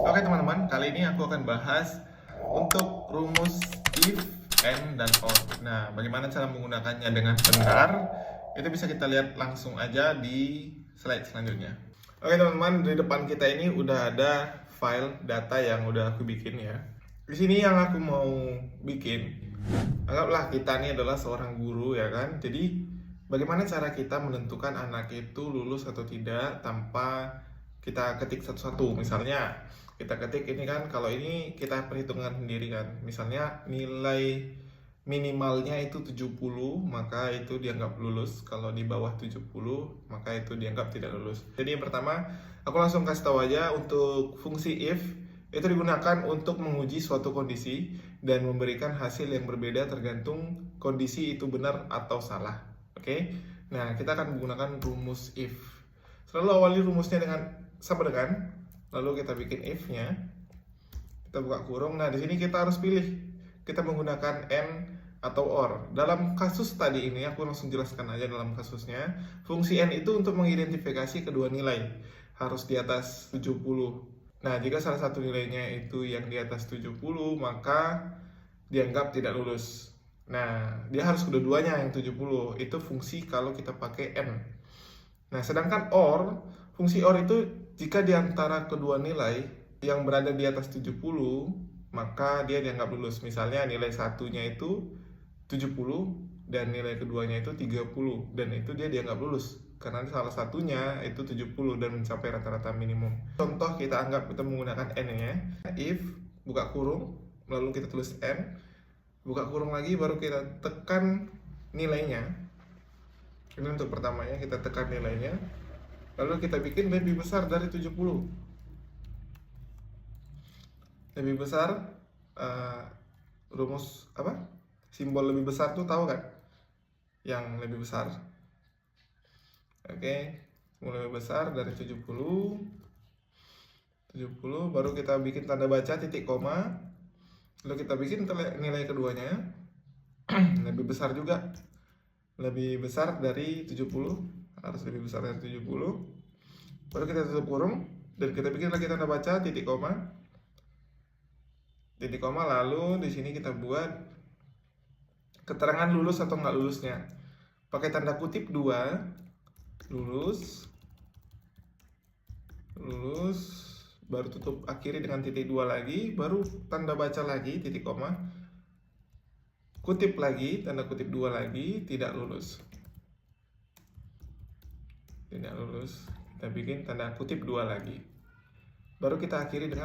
Oke teman-teman, kali ini aku akan bahas untuk rumus if, and, dan or. Nah, bagaimana cara menggunakannya dengan benar? Itu bisa kita lihat langsung aja di slide selanjutnya. Oke teman-teman, di depan kita ini udah ada file data yang udah aku bikin ya. Di sini yang aku mau bikin, anggaplah kita ini adalah seorang guru ya kan. Jadi bagaimana cara kita menentukan anak itu lulus atau tidak tanpa kita ketik satu-satu. Misalnya kita ketik ini kan, kalau ini kita perhitungan sendiri kan. Misalnya nilai minimalnya itu 70, maka itu dianggap lulus. Kalau di bawah 70, maka itu dianggap tidak lulus. Jadi yang pertama, aku langsung kasih tahu aja untuk fungsi if itu digunakan untuk menguji suatu kondisi dan memberikan hasil yang berbeda tergantung kondisi itu benar atau salah. Oke. Nah, kita akan menggunakan rumus if. Selalu awali rumusnya dengan sama dengan, lalu kita bikin if-nya. Kita buka kurung. Nah, di sini kita harus pilih. Kita menggunakan and atau or. Dalam kasus tadi ini, aku langsung jelaskan aja dalam kasusnya. Fungsi and itu untuk mengidentifikasi kedua nilai. Harus di atas 70. Nah, jika salah satu nilainya itu yang di atas 70, maka dianggap tidak lulus. Nah, dia harus kedua-duanya yang 70. Itu fungsi kalau kita pakai and. Nah, sedangkan or, fungsi or itu jika di antara kedua nilai yang berada di atas 70, maka dia dianggap lulus. Misalnya nilai satunya itu 70 dan nilai keduanya itu 30, dan itu dia dianggap lulus karena salah satunya itu 70 dan mencapai rata-rata minimum. Contoh kita anggap kita menggunakan n-nya. If, buka kurung, lalu kita tulis n, buka kurung lagi, baru kita tekan nilainya. Ini untuk pertamanya, kita tekan nilainya, lalu kita bikin lebih besar dari 70. Lebih besar, rumus apa? Simbol lebih besar tuh tahu kan? Yang lebih besar. Oke, mulai lebih besar dari 70, baru kita bikin tanda baca titik koma, lalu kita bikin nilai keduanya lebih besar juga, lebih besar dari 70, harus lebih besar dari 70, baru kita tutup kurung dan kita bikin lagi tanda baca titik koma, lalu di sini kita buat keterangan lulus atau nggak lulusnya pakai tanda kutip 2, lulus, baru tutup akhiri dengan titik 2 lagi, baru tanda baca lagi titik koma, kutip lagi, tanda kutip 2 lagi, tidak lulus. Kita bikin tanda kutip 2 lagi, baru kita akhiri dengan